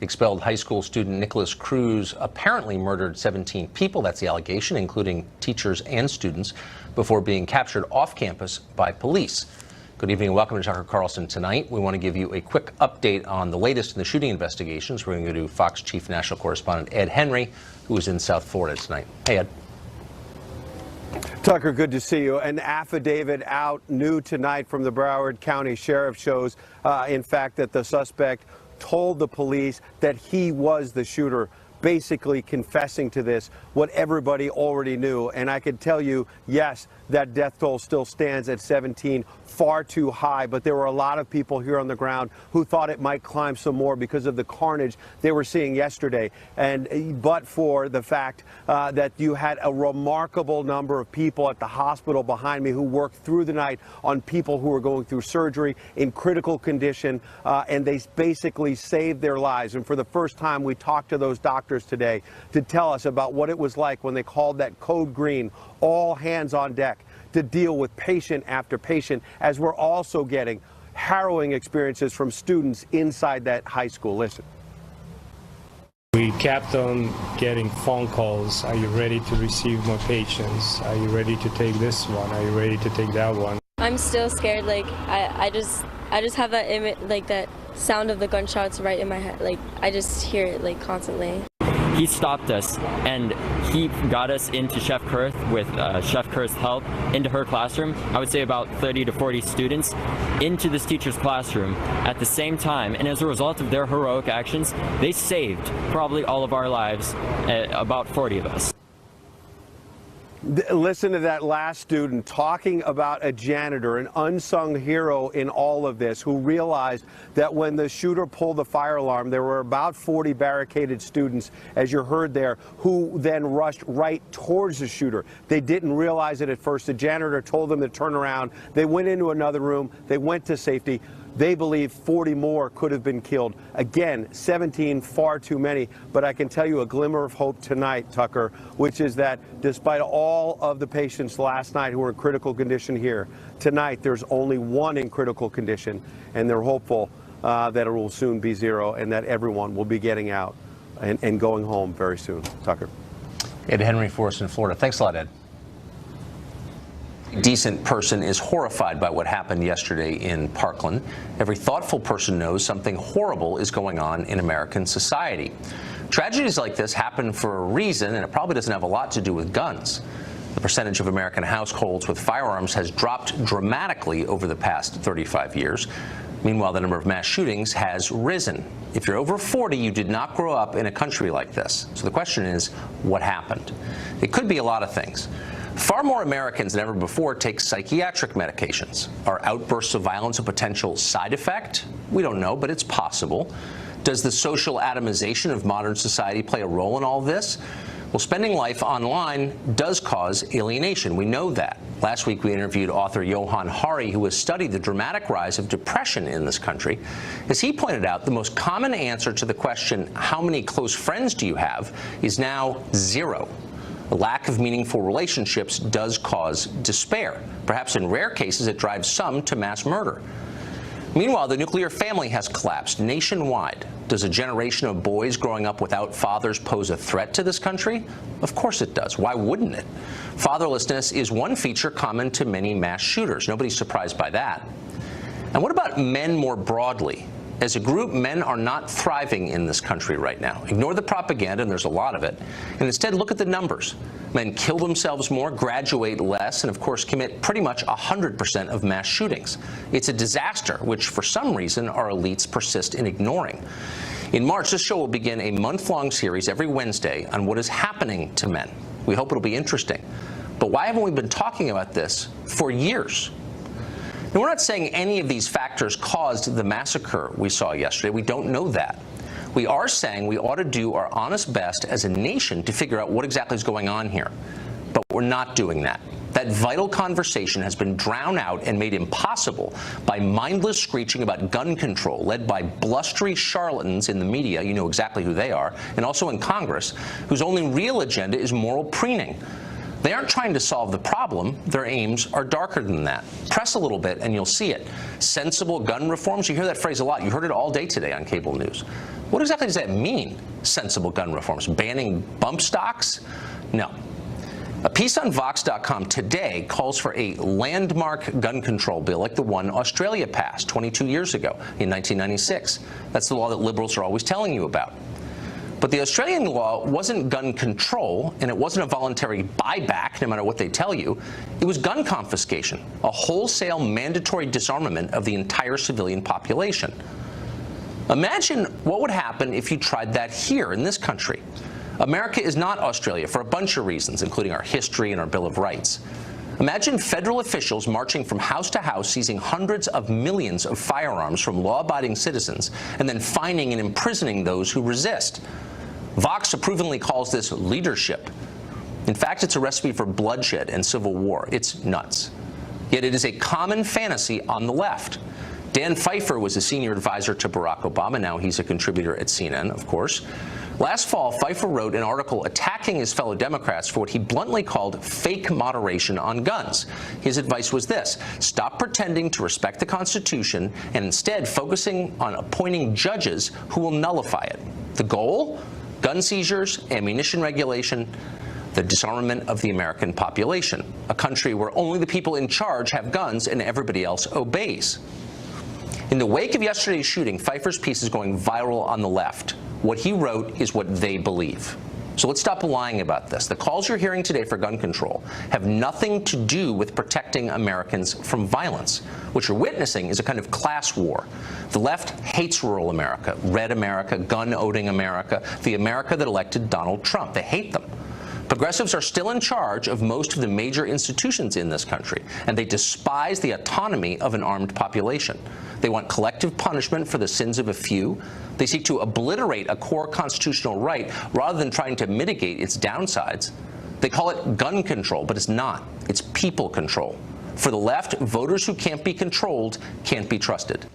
Expelled high school student Nicholas Cruz apparently murdered 17 people. That's the allegation, including teachers and students, before being captured off campus by police. Good evening and welcome to Tucker Carlson Tonight. We want to give you a quick update on the latest in the shooting investigations. We're going to go to Fox Chief National Correspondent Ed Henry, who is in South Florida tonight. Hey, Ed. Tucker, good to see you. An affidavit out new tonight from the Broward County Sheriff shows, in fact, that the suspect told the police that he was the shooter, basically confessing to this, what everybody already knew. And I can tell you, yes, that death toll still stands at 17, far too high. But there were a lot of people here on the ground who thought it might climb some more because of the carnage they were seeing yesterday. And but for the fact that you had a remarkable number of people at the hospital behind me who worked through the night on people who were going through surgery in critical condition, and they basically saved their lives. And for the first time, we talked to those doctors today to tell us about what it was like when they called that code green, all hands on deck, to deal with patient after patient, as we're also getting harrowing experiences from students inside that high school. Listen. We kept on getting phone calls. Are you ready to receive more patients? Are you ready to take this one? Are you ready to take that one? I'm still scared. Like I just have that image, like that sound of the gunshots right in my head. Like I just hear it like constantly. He stopped us and he got us into Chef Kurth with Chef Kurth's help into her classroom. I would say about 30 to 40 students into this teacher's classroom at the same time. And as a result of their heroic actions, they saved probably all of our lives, about 40 of us. Listen to that last student talking about a janitor, an unsung hero in all of this, who realized that when the shooter pulled the fire alarm, there were about 40 barricaded students, as you heard there, who then rushed right towards the shooter. They didn't realize it at first. The janitor told them to turn around. They went into another room. They went to safety. They believe 40 more could have been killed. Again, 17, far too many. But I can tell you a glimmer of hope tonight, Tucker, which is that despite all of the patients last night who were in critical condition here, tonight there's only one in critical condition, and they're hopeful that it will soon be zero and that everyone will be getting out and going home very soon. Tucker. Ed Henry for us in Florida. Thanks a lot, Ed. A decent person is horrified by what happened yesterday in Parkland. Every thoughtful person knows something horrible is going on in American society. Tragedies like this happen for a reason, and it probably doesn't have a lot to do with guns. The percentage of American households with firearms has dropped dramatically over the past 35 years. Meanwhile, the number of mass shootings has risen. If you're over 40, you did not grow up in a country like this. So the question is, what happened? It could be a lot of things. Far more Americans than ever before take psychiatric medications. Are outbursts of violence a potential side effect? We don't know, but it's possible. Does the social atomization of modern society play a role in all this? Well, spending life online does cause alienation. We know that. Last week, we interviewed author Johann Hari, who has studied the dramatic rise of depression in this country. As he pointed out, the most common answer to the question, how many close friends do you have, is now zero. A lack of meaningful relationships does cause despair. Perhaps in rare cases, it drives some to mass murder. Meanwhile, the nuclear family has collapsed nationwide. Does a generation of boys growing up without fathers pose a threat to this country? Of course it does. Why wouldn't it? Fatherlessness is one feature common to many mass shooters. Nobody's surprised by that. And what about men more broadly? As a group, men are not thriving in this country right now. Ignore the propaganda, and there's a lot of it, and instead look at the numbers. Men kill themselves more, graduate less, and of course commit pretty much 100% of mass shootings. It's a disaster, which for some reason our elites persist in ignoring. In March, this show will begin a month-long series every Wednesday on what is happening to men. We hope it'll be interesting. But why haven't we been talking about this for years? Now, we're not saying any of these factors caused the massacre we saw yesterday. We don't know that. We are saying we ought to do our honest best as a nation to figure out what exactly is going on here. But we're not doing that. That vital conversation has been drowned out and made impossible by mindless screeching about gun control, led by blustery charlatans in the media, you know exactly who they are, and also in Congress, whose only real agenda is moral preening. They aren't trying to solve the problem. Their aims are darker than that. Press a little bit and you'll see it. Sensible gun reforms, you hear that phrase a lot. You heard it all day today on cable news. What exactly does that mean, sensible gun reforms? Banning bump stocks? No. A piece on Vox.com today calls for a landmark gun control bill like the one Australia passed 22 years ago in 1996. That's the law that liberals are always telling you about. But the Australian law wasn't gun control, and it wasn't a voluntary buyback, no matter what they tell you. It was gun confiscation, a wholesale mandatory disarmament of the entire civilian population. Imagine what would happen if you tried that here in this country. America is not Australia for a bunch of reasons, including our history and our Bill of Rights. Imagine federal officials marching from house to house, seizing hundreds of millions of firearms from law-abiding citizens, and then fining and imprisoning those who resist. Vox approvingly calls this leadership. In fact, it's a recipe for bloodshed and civil war. It's nuts. Yet it is a common fantasy on the left. Dan Pfeiffer was a senior advisor to Barack Obama. Now he's a contributor at CNN, of course. Last fall, Pfeiffer wrote an article attacking his fellow Democrats for what he bluntly called fake moderation on guns. His advice was this: stop pretending to respect the Constitution and instead focusing on appointing judges who will nullify it. The goal? Gun seizures, ammunition regulation, the disarmament of the American population, a country where only the people in charge have guns and everybody else obeys. In the wake of yesterday's shooting, Pfeiffer's piece is going viral on the left. What he wrote is what they believe. So let's stop lying about this. The calls you're hearing today for gun control have nothing to do with protecting Americans from violence. What you're witnessing is a kind of class war. The left hates rural America, red America, gun-owning America, the America that elected Donald Trump. They hate them. Progressives are still in charge of most of the major institutions in this country, and they despise the autonomy of an armed population. They want collective punishment for the sins of a few. They seek to obliterate a core constitutional right rather than trying to mitigate its downsides. They call it gun control, but it's not. It's people control. For the left, voters who can't be controlled can't be trusted.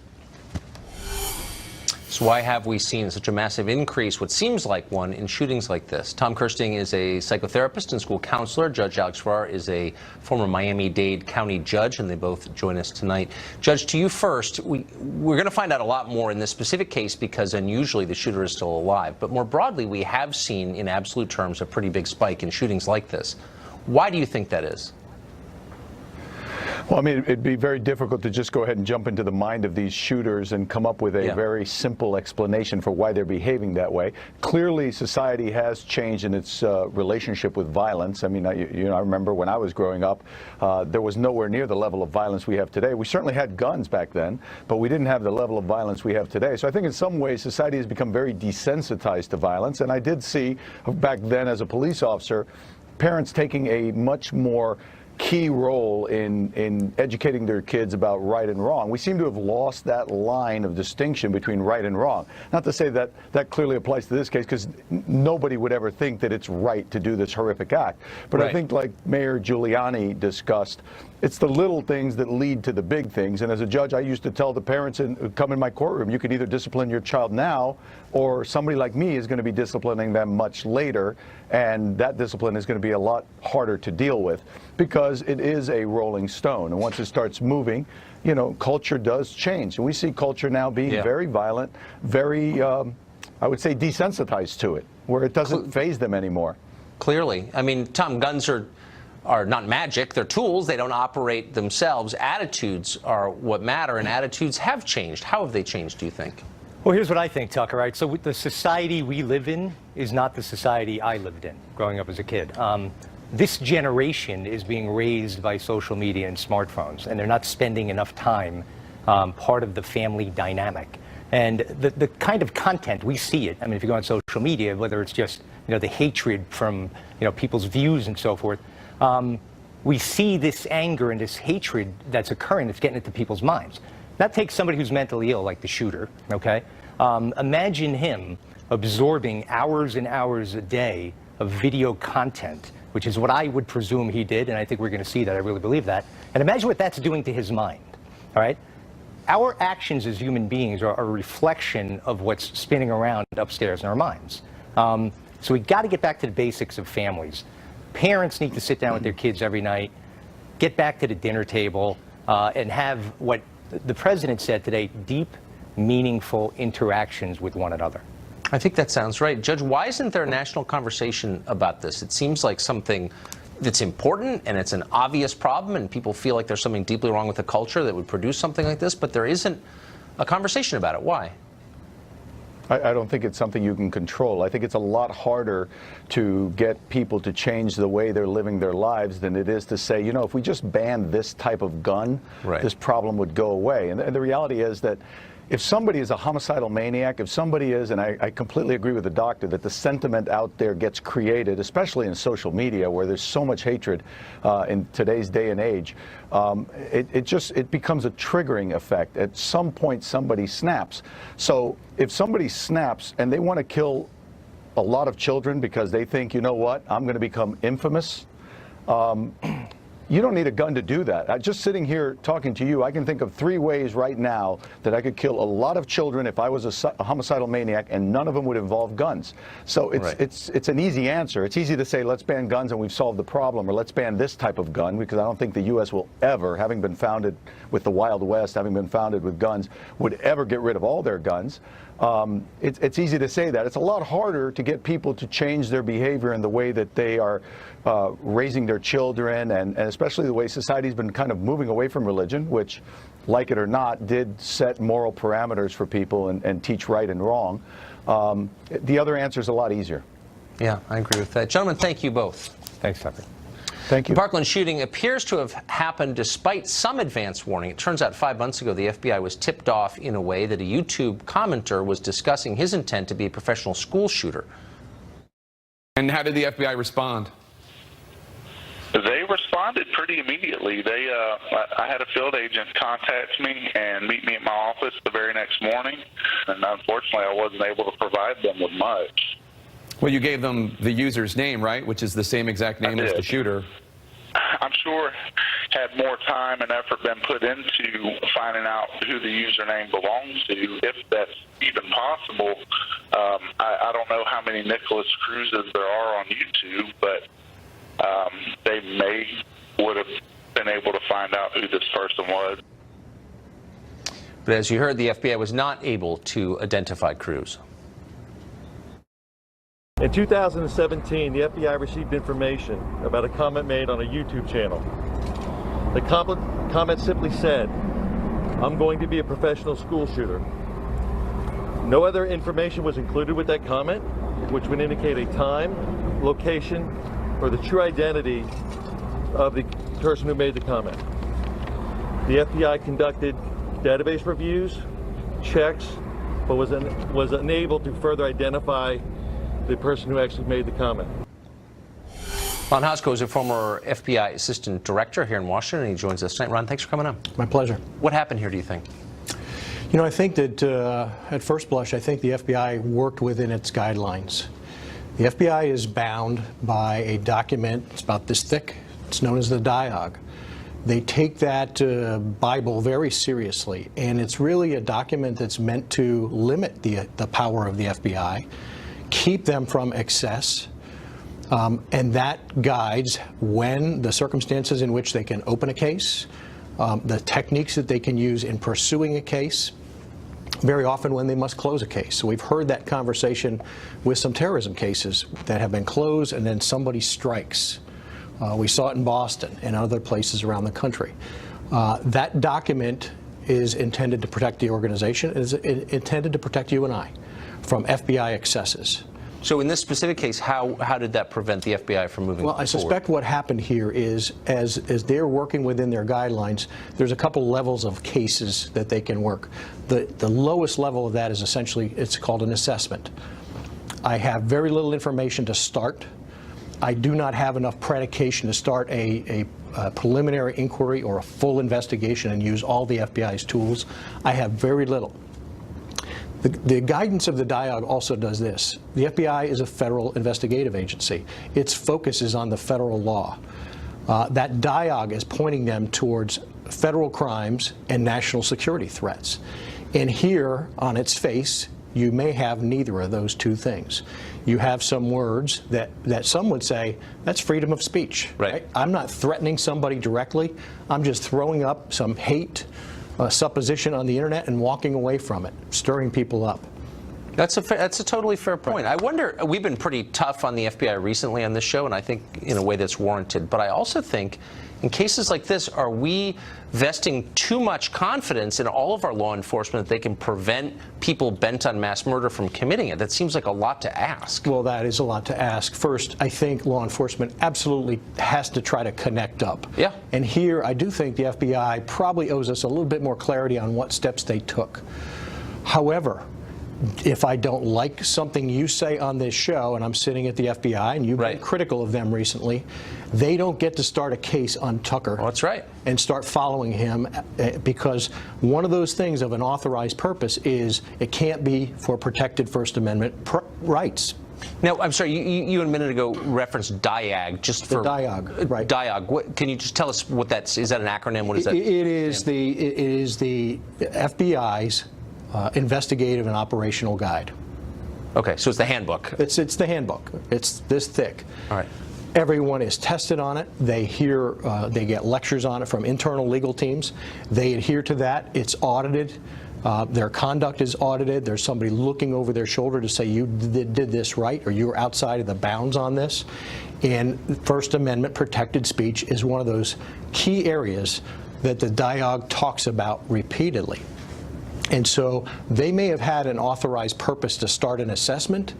So why have we seen such a massive increase, what seems like one, in shootings like this? Tom Kirsting is a psychotherapist and school counselor. Judge Alex Farrar is a former Miami-Dade County judge, and they both join us tonight. Judge, to you first. We're going to find out a lot more in this specific case because unusually the shooter is still alive. But more broadly, we have seen, in absolute terms, a pretty big spike in shootings like this. Why do you think that is? Well, I mean, it'd be very difficult to just go ahead and jump into the mind of these shooters and come up with a very simple explanation for why they're behaving that way. Clearly, society has changed in its relationship with violence. I mean, I remember when I was growing up, there was nowhere near the level of violence we have today. We certainly had guns back then, but we didn't have the level of violence we have today. So I think in some ways, society has become very desensitized to violence. And I did see back then as a police officer, parents taking a much more key role in educating their kids about right and wrong. We seem to have lost that line of distinction between right and wrong. Not to say that that clearly applies to this case, because nobody would ever think that it's right to do this horrific act. But I think, like Mayor Giuliani discussed, it's the little things that lead to the big things. And as a judge, I used to tell the parents who come in my courtroom, you can either discipline your child now, or somebody like me is going to be disciplining them much later. And that discipline is going to be a lot harder to deal with because it is a rolling stone. And once it starts moving, you know, culture does change. And we see culture now being very violent, very, I would say, desensitized to it, where it doesn't faze them anymore. Clearly. I mean, Tom, guns are not magic. They're tools. They don't operate themselves. Attitudes are what matter, and attitudes have changed. How have they changed, do you think? Well, here's what I think, Tucker, right? So the society we live in is not the society I lived in growing up as a kid. This generation is being raised by social media and smartphones, and they're not spending enough time part of the family dynamic. And the kind of content, we see it. I mean, if you go on social media, whether it's just, you know, the hatred from, you know, people's views and so forth, we see this anger and this hatred that's occurring, that's getting into people's minds. That takes somebody who's mentally ill, like the shooter, okay? Imagine him absorbing hours and hours a day of video content, which is what I would presume he did, and I think we're going to see that. I really believe that. And imagine what that's doing to his mind, all right? Our actions as human beings are a reflection of what's spinning around upstairs in our minds. So we got to get back to the basics of families. Parents need to sit down with their kids every night, get back to the dinner table, and have what the president said today, deep, meaningful interactions with one another. I think that sounds right. Judge, why isn't there a national conversation about this? It seems like something that's important, and it's an obvious problem, and people feel like there's something deeply wrong with the culture that would produce something like this, but there isn't a conversation about it. Why? I don't think it's something you can control. I think it's a lot harder to get people to change the way they're living their lives than it is to say, you know, if we just banned this type of gun, this problem would go away. And the reality is that if somebody is a homicidal maniac, if somebody is, and I completely agree with the doctor, that the sentiment out there gets created, especially in social media where there's so much hatred in today's day and age, it becomes a triggering effect. At some point, somebody snaps. So if somebody snaps and they want to kill a lot of children because they think, you know what, I'm going to become infamous, you don't need a gun to do that. Just sitting here talking to you, I can think of 3 ways right now that I could kill a lot of children if I was a homicidal maniac, and none of them would involve guns. So it's an easy answer. It's easy to say, let's ban guns and we've solved the problem, or let's ban this type of gun, because I don't think the U.S. will ever, having been founded with the Wild West, having been founded with guns, would ever get rid of all their guns. It's easy to say that. It's a lot harder to get people to change their behavior and the way that they are raising their children, and especially the way society's been kind of moving away from religion, which, like it or not, did set moral parameters for people and teach right and wrong. The other answer is a lot easier. Yeah, I agree with that. Gentlemen, thank you both. Thanks, Tucker. Thank you. The Parkland shooting appears to have happened despite some advance warning. It turns out 5 months ago, the FBI was tipped off in a way that a YouTube commenter was discussing his intent to be a professional school shooter. And how did the FBI respond? They responded pretty immediately. I had a field agent contact me and meet me at my office the very next morning, and unfortunately I wasn't able to provide them with much. Well, you gave them the user's name, right, which is the same exact name as the shooter. I'm sure had more time and effort been put into finding out who the username belongs to, if that's even possible. I don't know how many Nicholas Cruzes there are on YouTube, but they would have been able to find out who this person was. But as you heard, the FBI was not able to identify Cruz. In 2017, the FBI received information about a comment made on a YouTube channel. The comment simply said, "I'm going to be a professional school shooter." No other information was included with that comment, which would indicate a time, location, or the true identity of the person who made the comment. The FBI conducted database reviews, checks, but was unable to further identify the person who actually made the comment. Ron Hosko is a former FBI assistant director here in Washington, and he joins us tonight. Ron, thanks for coming on. My pleasure. What happened here, do you think? You know, I think that at first blush, I think the FBI worked within its guidelines. The FBI is bound by a document. It's about this thick. It's known as the Dialogue. They take that Bible very seriously, and it's really a document that's meant to limit the power of the FBI, keep them from excess, and that guides when the circumstances in which they can open a case, the techniques that they can use in pursuing a case, very often when they must close a case. So we've heard that conversation with some terrorism cases that have been closed and then somebody strikes. We saw it in Boston and other places around the country. That document is intended to protect the organization. It is intended to protect you and I from FBI excesses. So in this specific case, how did that prevent the FBI from moving forward? Well, I suspect what happened here is, as they're working within their guidelines, there's a couple levels of cases that they can work. The lowest level of that is essentially, it's called an assessment. I have very little information to start. I do not have enough predication to start a preliminary inquiry or a full investigation and use all the FBI's tools. I have very little. The guidance of the Dialogue also does this. The FBI is a federal investigative agency. Its focus is on the federal law. That Dialogue is pointing them towards federal crimes and national security threats. And here, on its face, you may have neither of those two things. You have some words that some would say, that's freedom of speech. Right? I'm not threatening somebody directly. I'm just throwing up some hate supposition on the internet and walking away from it, stirring people up. That's a totally fair point. I wonder, we've been pretty tough on the FBI recently on this show, and I think in a way that's warranted. But I also think in cases like this, are we vesting too much confidence in all of our law enforcement that they can prevent people bent on mass murder from committing it? That seems like a lot to ask. Well, that is a lot to ask. First, I think law enforcement absolutely has to try to connect up. Yeah. And here, I do think the FBI probably owes us a little bit more clarity on what steps they took. However, if I don't like something you say on this show, and I'm sitting at the FBI, and you've been critical of them recently, they don't get to start a case on Tucker. Well, that's right. And start following him, because one of those things of an authorized purpose is it can't be for protected First Amendment rights. Now, I'm sorry, you a minute ago referenced DIAG, just for... The DIAG, right. DIAG. Can you just tell us what that's... Is that an acronym? What is that? It is the FBI's investigative and operational guide. Okay, so it's the handbook. It's the handbook. It's this thick. All right. Everyone is tested on it. They they get lectures on it from internal legal teams. They adhere to that. It's audited. Their conduct is audited. There's somebody looking over their shoulder to say you did this right, or you were outside of the bounds on this. And First Amendment protected speech is one of those key areas that the DIAG talks about repeatedly. And so they may have had an authorized purpose to start an assessment,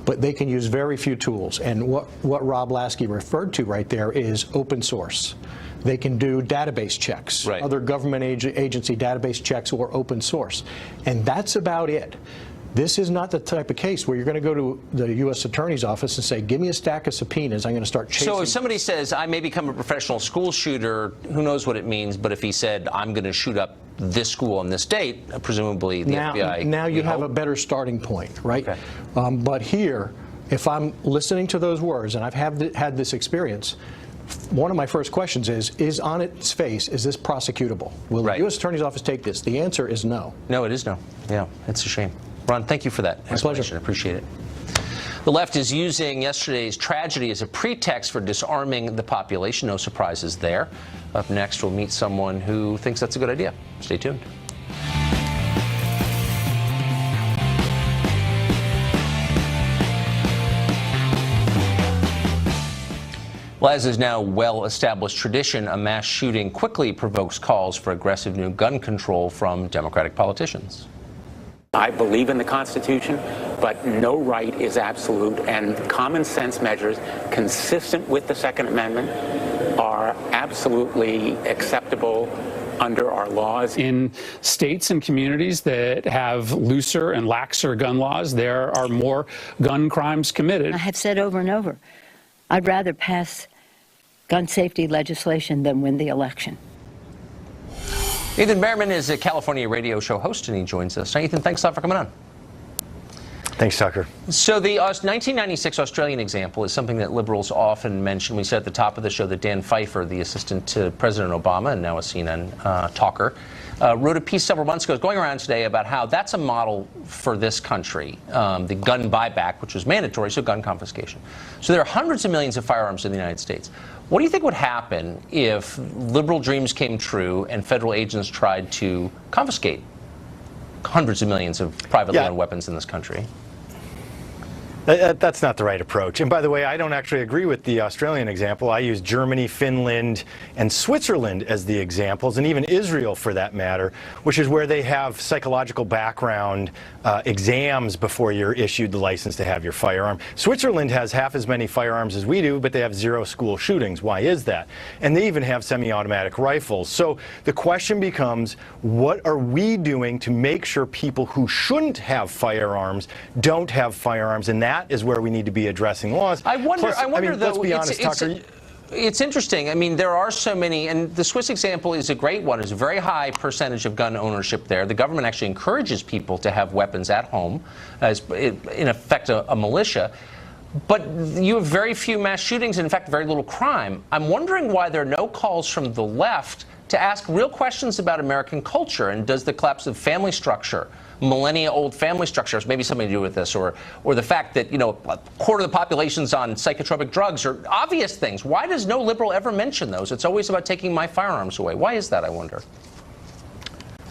but they can use very few tools. And what Rob Lasky referred to right there is open source. They can do database checks, other government agency database checks, or open source. And that's about it. This is not the type of case where you're going to go to the U.S. Attorney's Office and say, give me a stack of subpoenas, I'm going to start chasing. So if somebody says, I may become a professional school shooter, who knows what it means, but if he said, I'm going to shoot up this school on this date, presumably the FBI... Now you have a better starting point, right? Okay. But here, if I'm listening to those words, and I've had this experience, one of my first questions is on its face, is this prosecutable? Will the U.S. Attorney's Office take this? The answer is no. No, it is no. Yeah, it's a shame. Ron, thank you for that explanation. My pleasure. I appreciate it. The left is using yesterday's tragedy as a pretext for disarming the population. No surprises there. Up next, we'll meet someone who thinks that's a good idea. Stay tuned. Well, as is now well-established tradition, a mass shooting quickly provokes calls for aggressive new gun control from Democratic politicians. I believe in the Constitution, but no right is absolute, and common sense measures consistent with the Second Amendment are absolutely acceptable under our laws. In states and communities that have looser and laxer gun laws, there are more gun crimes committed. I have said over and over, I'd rather pass gun safety legislation than win the election. Ethan Behrman is a California radio show host, and he joins us. Now, Ethan, thanks a lot for coming on. Thanks, Tucker. So the 1996 Australian example is something that liberals often mention. We said at the top of the show that Dan Pfeiffer, the assistant to President Obama and now a CNN talker, wrote a piece several months ago going around today about how that's a model for this country, the gun buyback, which was mandatory, so gun confiscation. So there are hundreds of millions of firearms in the United States. What do you think would happen if liberal dreams came true and federal agents tried to confiscate hundreds of millions of privately owned weapons in this country? That's not the right approach. And by the way, I don't actually agree with the Australian example. I use Germany, Finland, and Switzerland as the examples, and even Israel for that matter, which is where they have psychological background exams before you're issued the license to have your firearm. Switzerland has half as many firearms as we do, but they have 0 school shootings. Why is that? And they even have semi-automatic rifles. So the question becomes, what are we doing to make sure people who shouldn't have firearms don't have firearms? And that is where we need to be addressing laws. I wonder though, let's be honest, Tucker. It's interesting. I mean, there are so many, and the Swiss example is a great one. There's a very high percentage of gun ownership there. The government actually encourages people to have weapons at home, as in effect a militia. But you have very few mass shootings, and in fact, very little crime. I'm wondering why there are no calls from the left to ask real questions about American culture, and does the collapse of family structure, millennia-old family structures, maybe something to do with this, or the fact that, a quarter of the population's on psychotropic drugs, or obvious things. Why does no liberal ever mention those? It's always about taking my firearms away. Why is that, I wonder?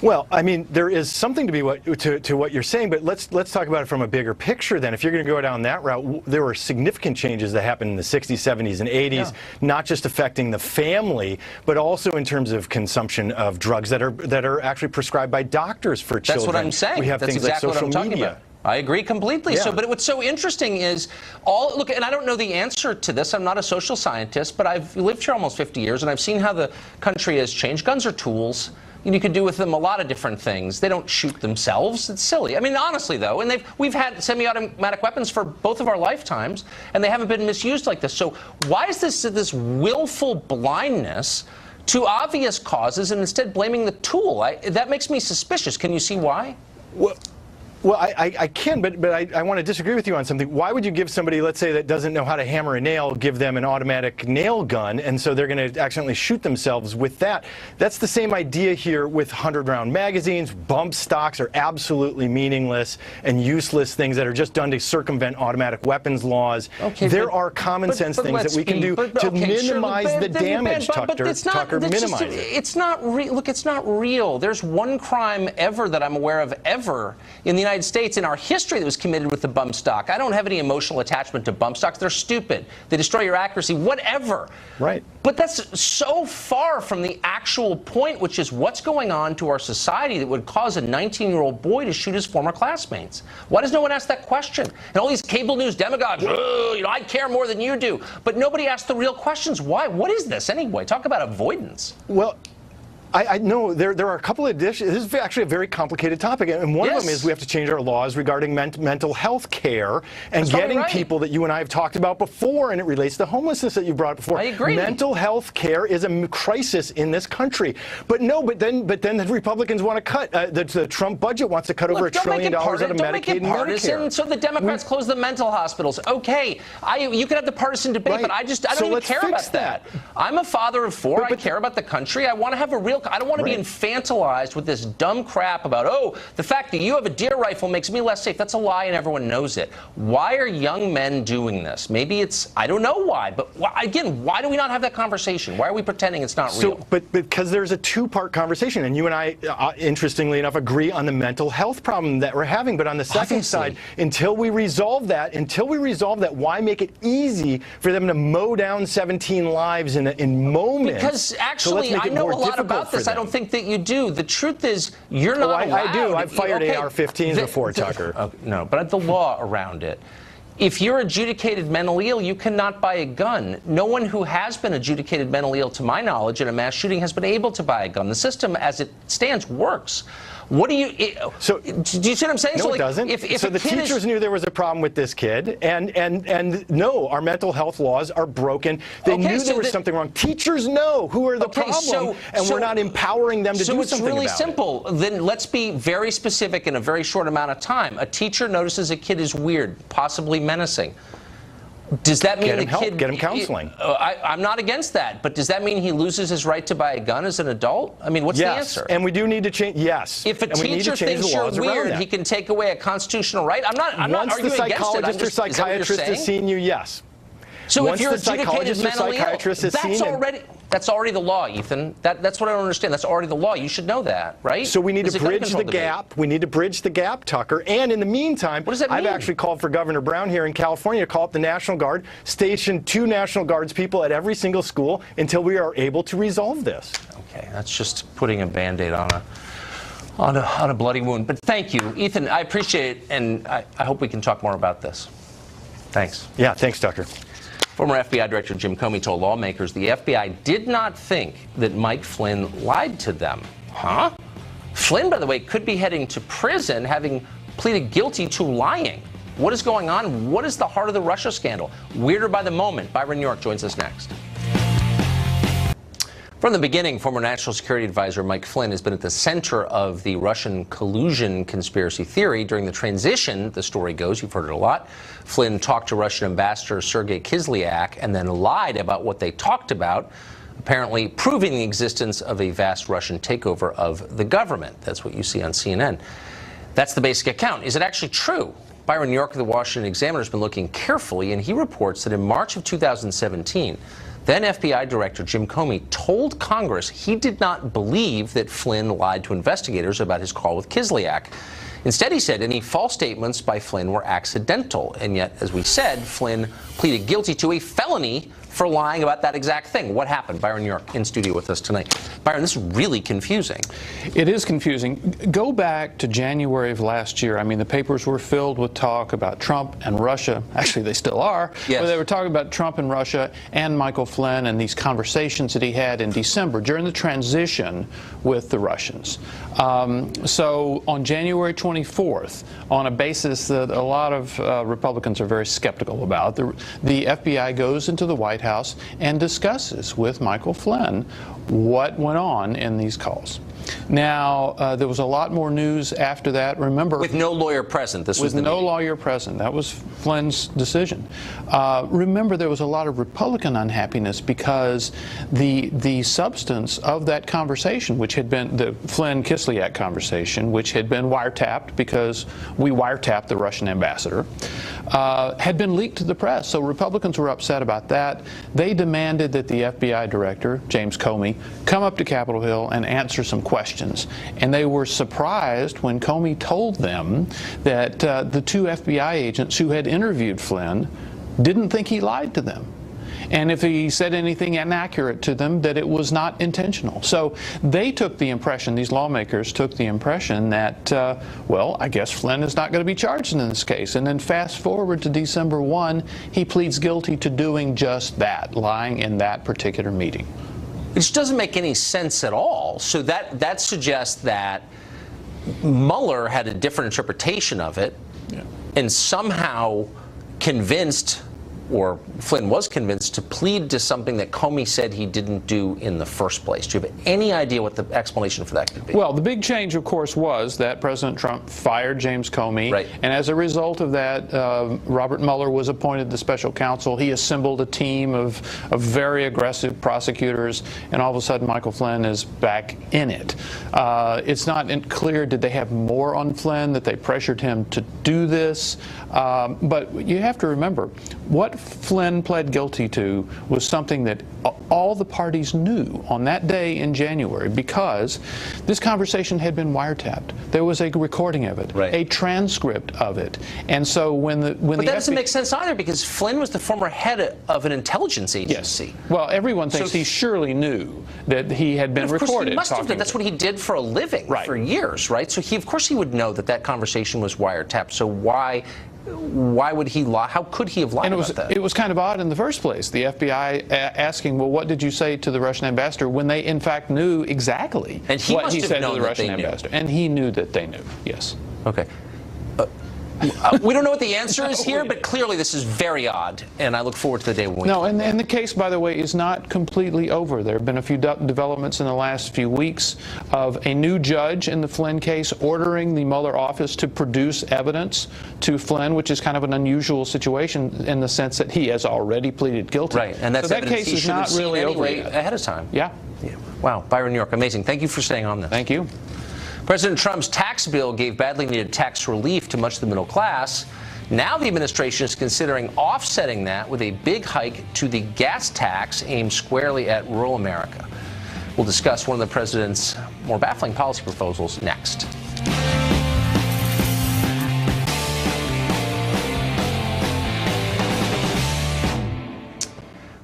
Well, I mean, there is something to be to what you're saying, but let's talk about it from a bigger picture then. If you're going to go down that route, there were significant changes that happened in the 60s, 70s, and 80s, not just affecting the family, but also in terms of consumption of drugs that are actually prescribed by doctors for children. That's what I'm saying. We have That's things exactly like social what I'm talking media. about. I agree completely. Yeah. So, but what's so interesting is look, and I don't know the answer to this. I'm not a social scientist, but I've lived here almost 50 years, and I've seen how the country has changed. Guns are tools. You could do with them a lot of different things. They don't shoot themselves. It's silly. I mean, honestly, though, and we've had semi-automatic weapons for both of our lifetimes, and they haven't been misused like this. So why is this willful blindness to obvious causes and instead blaming the tool? That makes me suspicious. Can you see why? Well, I can, but I want to disagree with you on something. Why would you give somebody, let's say, that doesn't know how to hammer a nail, give them an automatic nail gun, and so they're going to accidentally shoot themselves with that? That's the same idea here with 100-round magazines. Bump stocks are absolutely meaningless and useless things that are just done to circumvent automatic weapons laws. Okay, there are common sense things that we can do to minimize the damage, Tucker, minimize it. It's not real. Look, it's not real. There's one crime ever that I'm aware of ever in the United States in our history that was committed with the bump stock. I don't have any emotional attachment to bump stocks. They're stupid. They destroy your accuracy, whatever. Right. But that's so far from the actual point, which is what's going on to our society that would cause a 19-year-old boy to shoot his former classmates. Why does no one ask that question? And all these cable news demagogues, I care more than you do. But nobody asks the real questions. Why? What is this anyway? Talk about avoidance. Well, I know there are a couple of issues. This is actually a very complicated topic, and one of them is we have to change our laws regarding mental health care and getting people that you and I have talked about before, and it relates to homelessness that you brought up before. I agree. Mental health care is a crisis in this country. But then the Republicans want to cut. The Trump budget wants to cut over $1 trillion out of Medicaid and Medicare. So the Democrats close the mental hospitals. Okay, you can have the partisan debate, but I don't even care about that. I'm a father of four. I care about the country. I want to have a real. I don't want to be infantilized with this dumb crap about, the fact that you have a deer rifle makes me less safe. That's a lie, and everyone knows it. Why are young men doing this? Maybe it's, I don't know why, but again, why do we not have that conversation? Why are we pretending it's not real? But because there's a two-part conversation, and you and I, interestingly enough, agree on the mental health problem that we're having. But on the second side, until we resolve that, why make it easy for them to mow down 17 lives in moments? Because actually, I know a lot about this. I don't think that you do. The truth is, you're not allowed. I do. I've fired AR-15s before, Tucker. No, but the law around it. If you're adjudicated mentally ill, you cannot buy a gun. No one who has been adjudicated mentally ill, to my knowledge, in a mass shooting has been able to buy a gun. The system, as it stands, works. What do you? So do you see what I'm saying? No, so, it doesn't. If so the teachers knew there was a problem with this kid, and no, our mental health laws are broken. They knew there was something wrong. Teachers know who are the problem, and we're not empowering them to do something about it. So it's really simple. Then let's be very specific in a very short amount of time. A teacher notices a kid is weird, possibly menacing. Does that mean the kid get him counseling? I'm not against that, but does that mean he loses his right to buy a gun as an adult? I mean, what's the answer? And we do need to change. Yes. If a teacher thinks you're weird, he can take away a constitutional right. I'm not arguing against it. Once the psychologist or psychiatrist has seen you, yes. So if you're adjudicated mentally ill, that's already the law, Ethan. That's what I don't understand. That's already the law. You should know that, right? So we need to bridge the gap. We need to bridge the gap, Tucker. And in the meantime, what does that mean? I've actually called for Governor Brown here in California to call up the National Guard, station 2 National Guards people at every single school until we are able to resolve this. Okay, that's just putting a Band-Aid on a bloody wound. But thank you, Ethan. I appreciate it, and I hope we can talk more about this. Thanks. Yeah, thanks, Tucker. Former FBI Director Jim Comey told lawmakers the FBI did not think that Mike Flynn lied to them. Huh? Flynn, by the way, could be heading to prison having pleaded guilty to lying. What is going on? What is the heart of the Russia scandal? Weirder by the moment. Byron New York joins us next. From the beginning, former National Security Advisor Mike Flynn has been at the center of the Russian collusion conspiracy theory. During the transition, the story goes, you've heard it a lot, Flynn talked to Russian Ambassador Sergei Kislyak and then lied about what they talked about, apparently proving the existence of a vast Russian takeover of the government. That's what you see on CNN. That's the basic account. Is it actually true? Byron York of the Washington Examiner has been looking carefully, and he reports that in March of 2017, then FBI Director Jim Comey told Congress he did not believe that Flynn lied to investigators about his call with Kislyak. Instead, he said any false statements by Flynn were accidental. And yet, as we said, Flynn pleaded guilty to a felony for lying about that exact thing. What happened? Byron York in studio with us tonight. Byron, this is really confusing. It is confusing. Go back to January of last year. I mean, the papers were filled with talk about Trump and Russia. Actually, they still are. Yes. But they were talking about Trump and Russia and Michael Flynn and these conversations that he had in December during the transition with the Russians. So on January 24th, on a basis that a lot of Republicans are very skeptical about, the FBI goes into the White House and discusses with Michael Flynn what went on in these calls. Now, there was a lot more news after that. Remember, with no lawyer present. This was with no lawyer present. That was Flynn's decision. Remember, there was a lot of Republican unhappiness because the substance of that conversation, which had been the Flynn-Kislyak conversation, which had been wiretapped because we wiretapped the Russian ambassador, had been leaked to the press. So Republicans were upset about that. They demanded that the FBI director, James Comey, come up to Capitol Hill and answer some questions. And they were surprised when Comey told them that the two FBI agents who had interviewed Flynn didn't think he lied to them. And if he said anything inaccurate to them, that it was not intentional. So they took the impression, these lawmakers took the impression that, well, I guess Flynn is not going to be charged in this case. And then fast forward to December 1, he pleads guilty to doing just that, lying in that particular meeting. Which doesn't make any sense at all. So that suggests that Mueller had a different interpretation of it, and somehow convinced, or Flynn was convinced, to plead to something that Comey said he didn't do in the first place. Do you have any idea what the explanation for that could be? Well, the big change, of course, was that President Trump fired James Comey. Right. And as a result of that, Robert Mueller was appointed the special counsel. He assembled a team of very aggressive prosecutors, and all of a sudden Michael Flynn is back in it. It's not clear, did they have more on Flynn, that they pressured him to do this? But you have to remember, what Flynn pled guilty to was something that all the parties knew on that day in January, because this conversation had been wiretapped. There was a recording of it, a transcript of it, and so when the but that doesn't make sense either, because Flynn was the former head of an intelligence agency. Yes. Well, everyone thinks he surely knew that he had been recorded. He must have done. That's what he did for a living for years, right? So of course he would know that that conversation was wiretapped. So why would he lie? How could he have lied about that? It was kind of odd in the first place. The FBI asking, well, what did you say to the Russian ambassador, when they in fact knew exactly what he said to the Russian ambassador. And he knew that they knew, yes. Okay. We don't know what the answer is here, but clearly this is very odd, and I look forward to the day when we No, and the case, by the way, is not completely over. There have been a few developments in the last few weeks of a new judge in the Flynn case ordering the Mueller office to produce evidence to Flynn, which is kind of an unusual situation in the sense that he has already pleaded guilty. Right, and that's so that evidence case he is should have not seen really over anyway yet. ahead of time. Yeah. Wow, Byron York, amazing. Thank you for staying on this. Thank you. President Trump's tax bill gave badly needed tax relief to much of the middle class. Now the administration is considering offsetting that with a big hike to the gas tax aimed squarely at rural America. We'll discuss one of the president's more baffling policy proposals next.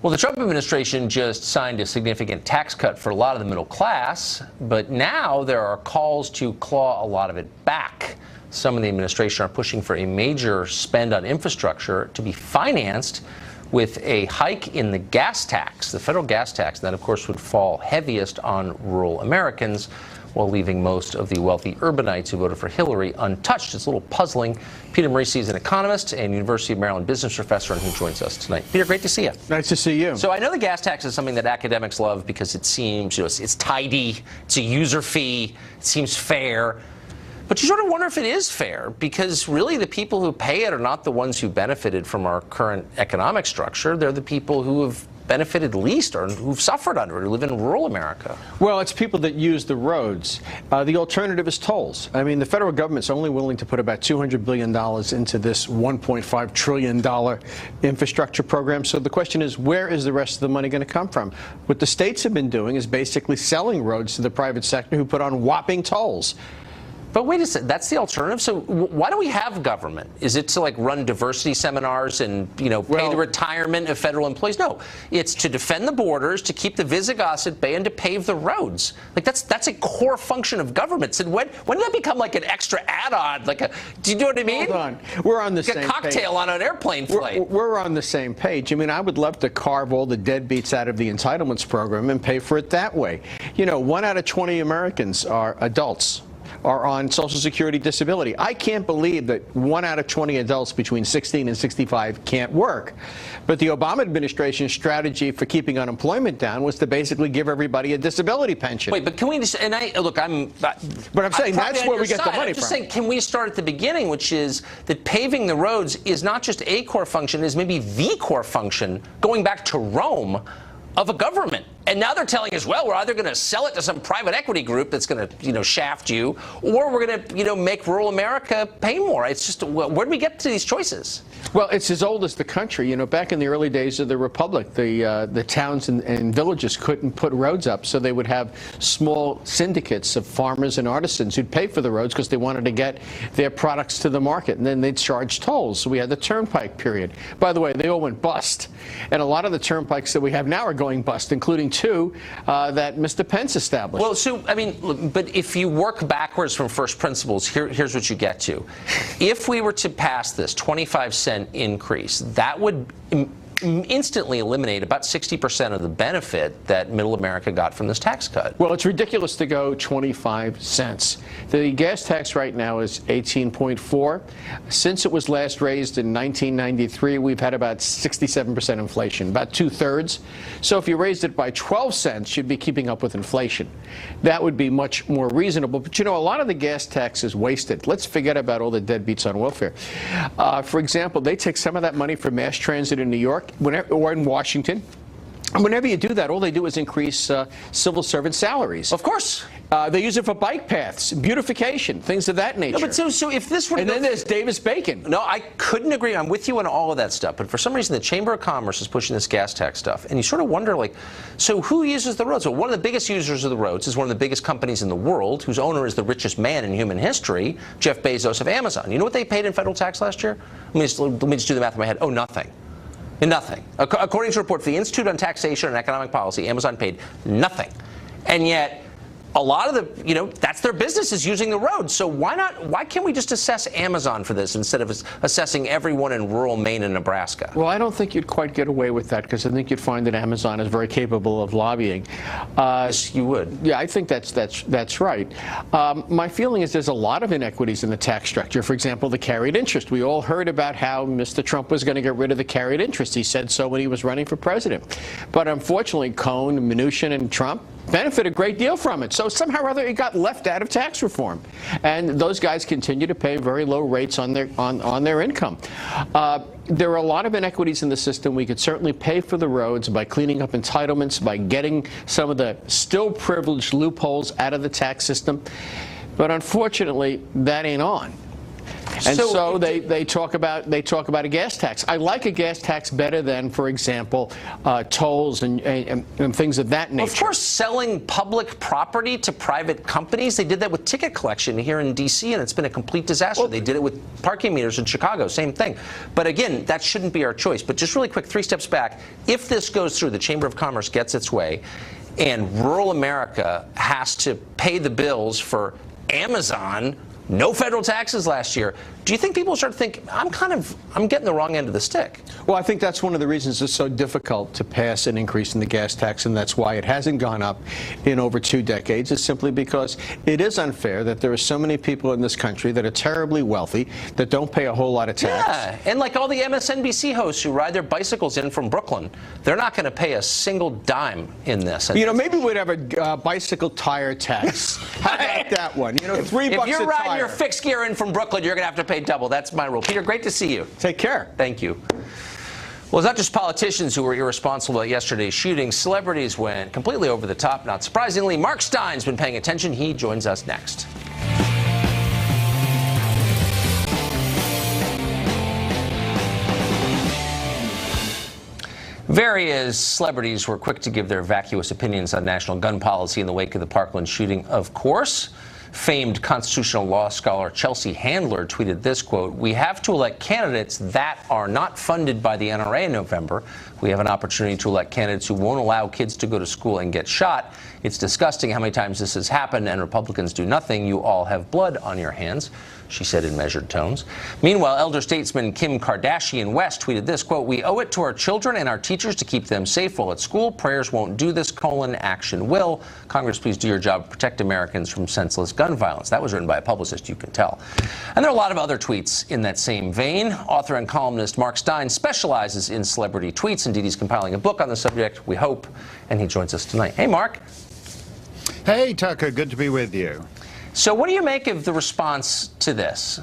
Well, the Trump administration just signed a significant tax cut for a lot of the middle class, but now there are calls to claw a lot of it back. Some in the administration are pushing for a major spend on infrastructure to be financed with a hike in the gas tax, the federal gas tax. That, of course, would fall heaviest on rural Americans, while leaving most of the wealthy urbanites who voted for Hillary untouched. It's a little puzzling. Peter Morisi is an economist and University of Maryland business professor, and who joins us tonight. Peter, great to see you. Nice to see you. So I know the gas tax is something that academics love because it seems, it's tidy, it's a user fee, it seems fair. But you sort of wonder if it is fair, because really the people who pay it are not the ones who benefited from our current economic structure. They're the people who have benefited least or who've suffered under it, who live in rural America? Well, it's people that use the roads. The alternative is tolls. I mean, the federal government's only willing to put about $200 billion into this $1.5 trillion infrastructure program. So the question is, where is the rest of the money going to come from? What the states have been doing is basically selling roads to the private sector who put on whopping tolls. But wait a second, that's the alternative? So why do we have government? Is it to like run diversity seminars and, you know, pay the retirement of federal employees? No, it's to defend the borders, to keep the Visigoths at bay, and to pave the roads. Like that's a core function of government. And when did that become like an extra add-on? Like do you know what I mean? Hold on, we're on the like same a cocktail page. On an airplane flight. We're on the same page. I mean, I would love to carve all the deadbeats out of the entitlements program and pay for it that way. You know, 1 out of 20 Americans are adults. Are on Social Security disability. I can't believe that 1 out of 20 adults between 16 and 65 can't work. But the Obama administration's strategy for keeping unemployment down was to basically give everybody a disability pension. Wait, but can we just, and but I'm saying that's where we get the money I'm just from. saying, can we start at the beginning, which is that paving the roads is not just a core function, is maybe the core function, going back to Rome, of a government. And now they're telling us, well, we're either going to sell it to some private equity group that's going to, you know, shaft you, or we're going to, you know, make rural America pay more. It's just, where do we get to these choices? Well, it's as old as the country. You know, back in the early days of the Republic, the towns and villages couldn't put roads up, so they would have small syndicates of farmers and artisans who'd pay for the roads because they wanted to get their products to the market, and then they'd charge tolls. So we had the turnpike period. By the way, they all went bust, and a lot of the turnpikes that we have now are going bust, including 2 that Mr. Pence established. Well, so, I mean, look, but if you work backwards from first principles, here's what you get to. If we were to pass this 25-cent increase, that would instantly eliminate about 60% of the benefit that middle America got from this tax cut. Well, it's ridiculous to go 25 cents. The gas tax right now is 18.4. Since it was last raised in 1993, we've had about 67% inflation, about 2/3. So if you raised it by 12 cents, you'd be keeping up with inflation. That would be much more reasonable. But, you know, a lot of the gas tax is wasted. Let's forget about all the deadbeats on welfare. For example, they take some of that money for mass transit in New York, or in Washington. And whenever you do that, all they do is increase civil servant salaries. Of course. They use it for bike paths, beautification, things of that nature. No, but so if this were, and then there's Davis-Bacon. No, I couldn't agree. I'm with you on all of that stuff. But for some reason, the Chamber of Commerce is pushing this gas tax stuff, and you sort of wonder, like, so who uses the roads? Well, one of the biggest users of the roads is one of the biggest companies in the world, whose owner is the richest man in human history, Jeff Bezos of Amazon. You know what they paid in federal tax last year? Let me just do the math in my head. Oh, nothing. Nothing. According to a report for the Institute on Taxation and Economic Policy, Amazon paid nothing. And yet, a lot of the, you know, that's their business, is using the roads. So why can't we just assess Amazon for this instead of assessing everyone in rural Maine and Nebraska? Well, I don't think you'd quite get away with that, because I think you'd find that Amazon is very capable of lobbying. Yes, you would. Yeah, I think that's right. My feeling is there's a lot of inequities in the tax structure. For example, the carried interest. We all heard about how Mr. Trump was going to get rid of the carried interest. He said so when he was running for president. But unfortunately, Cohn, Mnuchin, and Trump benefit a great deal from it. So somehow or other it got left out of tax reform. And those guys continue to pay very low rates on their income. There are a lot of inequities in the system. We could certainly pay for the roads by cleaning up entitlements, by getting some of the still privileged loopholes out of the tax system. But unfortunately, that ain't on. And so they talk about a gas tax. I like a gas tax better than, for example, tolls and things of that nature. Of course, selling public property to private companies. They did that with ticket collection here in D.C., and it's been a complete disaster. Well, they did it with parking meters in Chicago, same thing. But again, that shouldn't be our choice. But just really quick, 3 steps back. If this goes through, the Chamber of Commerce gets its way, and rural America has to pay the bills for Amazon, no federal taxes last year. Do you think people start to think, I'm getting the wrong end of the stick? Well, I think that's one of the reasons it's so difficult to pass an increase in the gas tax, and that's why it hasn't gone up in over 2 decades, is simply because it is unfair that there are so many people in this country that are terribly wealthy that don't pay a whole lot of tax. Yeah, and like all the MSNBC hosts who ride their bicycles in from Brooklyn, they're not going to pay a single dime in this. You know, maybe we'd have a bicycle tire tax. How about that one? You know, $3 a tire. If you're riding your fixed gear in from Brooklyn, you're going to have to pay double. That's my rule. Peter, great to see you. Take care. Thank you. Well, it's not just politicians who were irresponsible at yesterday's shooting. Celebrities went completely over the top. Not surprisingly, Mark Stein's been paying attention. He joins us next. Various celebrities were quick to give their vacuous opinions on national gun policy in the wake of the Parkland shooting, of course. Famed constitutional law scholar Chelsea Handler tweeted this, quote, "We have to elect candidates that are not funded by the NRA in November. We have an opportunity to elect candidates who won't allow kids to go to school and get shot. It's disgusting how many times this has happened and Republicans do nothing. You all have blood on your hands," she said in measured tones. Meanwhile, elder statesman Kim Kardashian West tweeted this, quote, "We owe it to our children and our teachers to keep them safe while at school. Prayers won't do this, action will. Congress, please do your job. Protect Americans from senseless gun violence." That was written by a publicist, you can tell. And there are a lot of other tweets in that same vein. Author and columnist Mark Stein specializes in celebrity tweets. Indeed, he's compiling a book on the subject, we hope, and he joins us tonight. Hey, Mark. Hey, Tucker. Good to be with you. So what do you make of the response to this?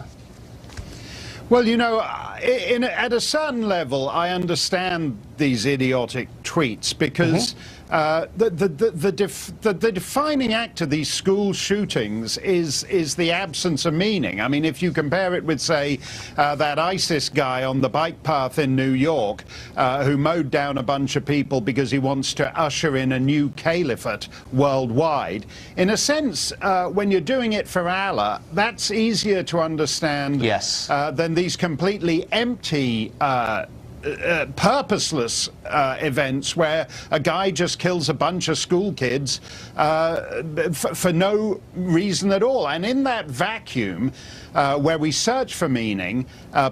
Well, you know, at a certain level, I understand these idiotic tweets because the defining act of these school shootings is the absence of meaning. I mean, if you compare it with, say, that ISIS guy on the bike path in New York who mowed down a bunch of people because he wants to usher in a new caliphate worldwide, in a sense, when you're doing it for Allah, that's easier to understand than these completely empty purposeless events where a guy just kills a bunch of school kids for no reason at all. And in that vacuum where we search for meaning,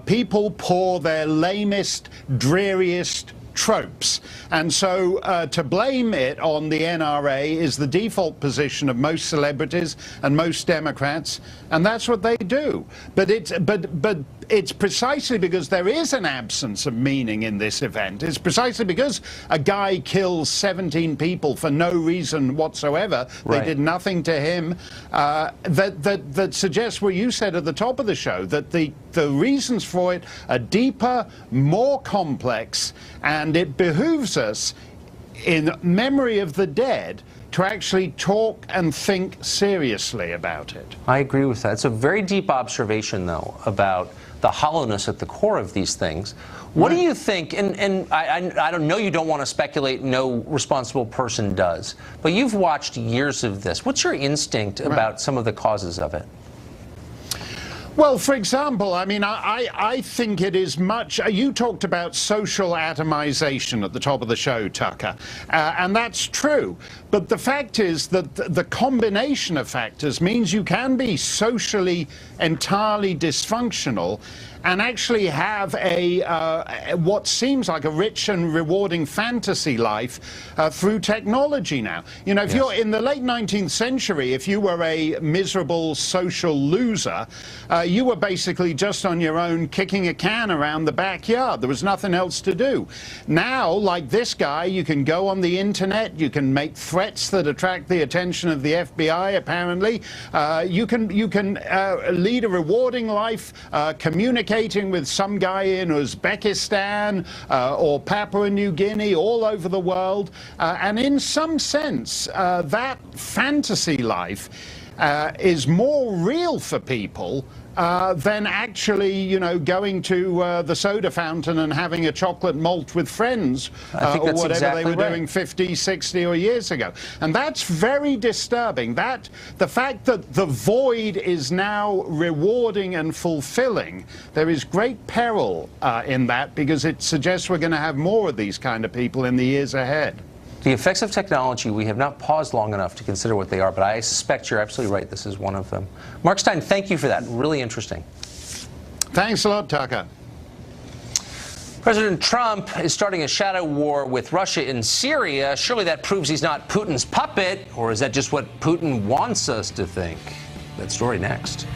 people pour their lamest, dreariest tropes. And so to blame it on the NRA is the default position of most celebrities and most Democrats, and that's what they do. But it's precisely because there is an absence of meaning in this event. It's precisely because a guy kills 17 people for no reason whatsoever. They did nothing to him. That suggests what you said at the top of the show, that the reasons for it are deeper, more complex, and it behooves us, in memory of the dead, to actually talk and think seriously about it. I agree with that. It's a very deep observation, though, about the hollowness at the core of these things. What do you think, and I don't know, you don't want to speculate, no responsible person does, but you've watched years of this. What's your instinct about some of the causes of it? Well, for example, I mean, I think it is much. You talked about social atomization at the top of the show, Tucker, and that's true. But the fact is that the combination of factors means you can be socially entirely dysfunctional and actually have what seems like a rich and rewarding fantasy life through technology now. You know, if you're in the late 19th century, if you were a miserable social loser, you were basically just on your own kicking a can around the backyard. There was nothing else to do. Now, like this guy, you can go on the internet, you can make threats that attract the attention of the FBI, apparently. You can lead a rewarding life, communicating with some guy in Uzbekistan or Papua New Guinea, all over the world. And in some sense, that fantasy life is more real for people than actually, you know, going to the soda fountain and having a chocolate malt with friends or whatever they were doing 50, 60 or years ago. And that's very disturbing. The fact that the void is now rewarding and fulfilling, there is great peril in that, because it suggests we're going to have more of these kind of people in the years ahead. The effects of technology, we have not paused long enough to consider what they are, but I suspect you're absolutely right. This is one of them. Mark Stein, thank you for that. Really interesting. Thanks a lot, Tucker. President Trump is starting a shadow war with Russia in Syria. Surely that proves he's not Putin's puppet, or is that just what Putin wants us to think? That story next.